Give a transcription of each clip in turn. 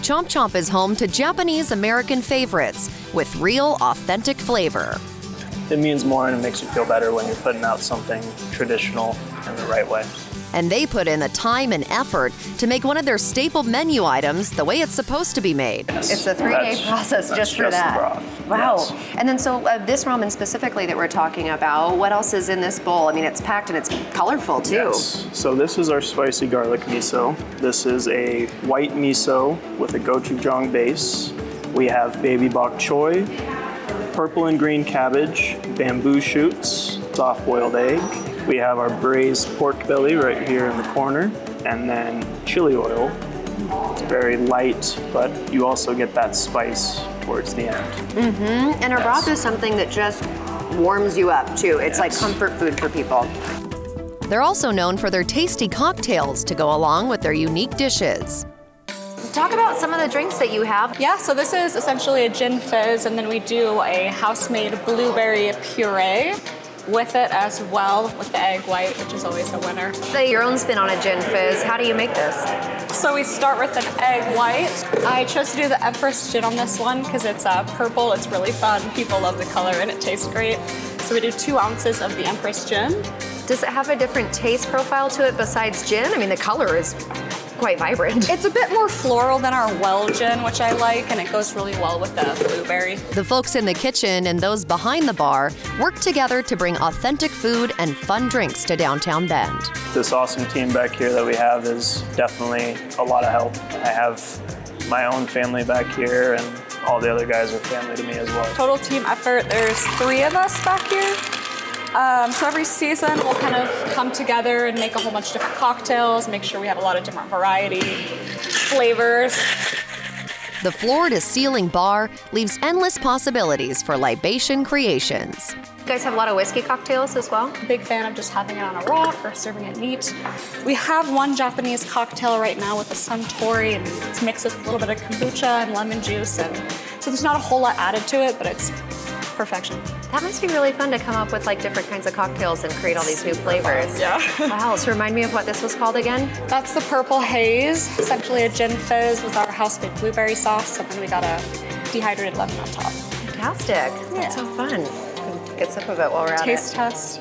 Chomp is home to Japanese-American favorites with real, authentic flavor. It means more and it makes you feel better when you're putting out something traditional in the right way. And they put in the time and effort to make one of their staple menu items the way it's supposed to be made. Yes. It's a 3-day process just for that. The broth. Wow. Yes. And then so this ramen specifically that we're talking about, what else is in this bowl? I mean, it's packed and it's colorful too. Yes. So this is our spicy garlic miso. This is a white miso with a gochujang base. We have baby bok choy, purple and green cabbage, bamboo shoots, soft-boiled egg. We have our braised pork belly right here in the corner, and then chili oil. It's very light, but you also get that spice towards the end. Mm-hmm. And our broth is something that just warms you up too. It's like comfort food for people. They're also known for their tasty cocktails to go along with their unique dishes. Talk about some of the drinks that you have. Yeah, so this is essentially a gin fizz, and then we do a house-made blueberry puree with it as well, with the egg white, which is always a winner. Say your own spin on a gin fizz. How do you make this? So we start with an egg white. I chose to do the Empress gin on this one because it's purple, it's really fun, people love the color, and it tastes great. So we do 2 ounces of the Empress gin. Does it have a different taste profile to it besides gin? I mean, the color is quite vibrant. It's a bit more floral than our well gin, which I like, and it goes really well with the blueberry. The folks in the kitchen and those behind the bar work together to bring authentic food and fun drinks to downtown Bend. This awesome team back here that we have is definitely a lot of help. I have my own family back here, and all the other guys are family to me as well. Total team effort, there's 3 of us back here. So every season we'll kind of come together and make a whole bunch of different cocktails, make sure we have a lot of different variety, flavors. The floor-to-ceiling bar leaves endless possibilities for libation creations. You guys have a lot of whiskey cocktails as well? Big fan of just having it on a rock or serving it neat. We have one Japanese cocktail right now with a suntory, and it's mixed with a little bit of kombucha and lemon juice, and so there's not a whole lot added to it, but it's perfection. That must be really fun to come up with like different kinds of cocktails and create all these new flavors. Yeah. Wow, so remind me of what this was called again? That's the Purple Haze, essentially a gin fizz with our house-made blueberry sauce, and then we got a dehydrated lemon on top. Fantastic. Yeah. That's so fun. Get a sip of it while we're at it. Taste test.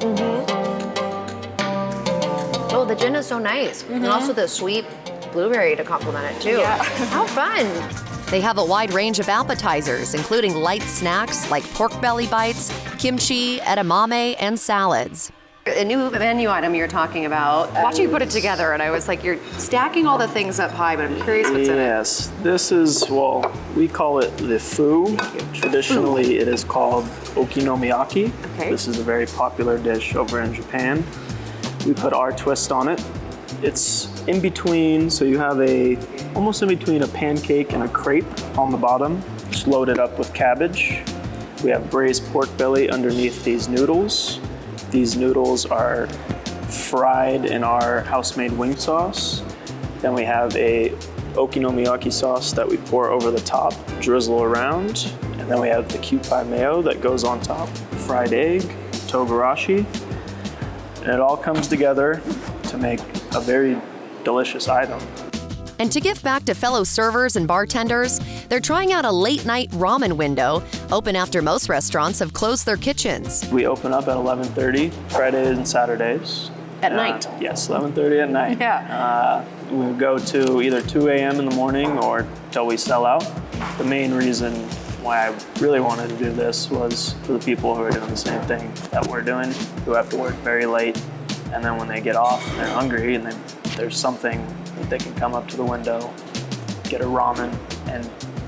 Oh, the gin is so nice. And also the sweet blueberry to complement it too. Yeah. How fun. They have a wide range of appetizers, including light snacks like pork belly bites, kimchi, edamame, and salads. A new menu item you're talking about. Watching you put it together, and I was like, you're stacking all the things up high, but I'm curious what's in it. Yes, this is, well, we call it the fu. Traditionally, it is called okonomiyaki. Okay. This is a very popular dish over in Japan. We put our twist on it. It's in between, so you have almost in between a pancake and a crepe on the bottom, just loaded up with cabbage. We have braised pork belly underneath these noodles. These noodles are fried in our house-made wing sauce. Then we have a okonomiyaki sauce that we pour over the top, drizzle around. And then we have the kewpie mayo that goes on top, fried egg, togarashi. And it all comes together to make a very delicious item. And to give back to fellow servers and bartenders, they're trying out a late-night ramen window, open after most restaurants have closed their kitchens. We open up at 11:30, Fridays and Saturdays. At night? Yes, 11:30 at night. Yeah. We go to either 2 a.m. in the morning or till we sell out. The main reason why I really wanted to do this was for the people who are doing the same thing that we're doing, who have to work very late, and then when they get off, they're hungry, and there's something that they can come up to the window, get a ramen, and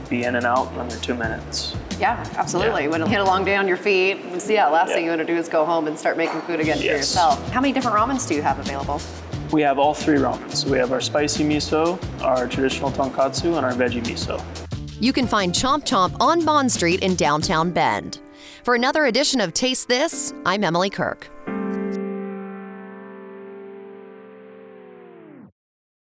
be in and out in under 2 minutes. Yeah, absolutely. When you hit a long day on your feet, last thing you want to do is go home and start making food again for yourself. How many different ramens do you have available? We have all 3 ramens. We have our spicy miso, our traditional tonkatsu, and our veggie miso. You can find Chomp on Bond Street in downtown Bend. For another edition of Taste This, I'm Emily Kirk.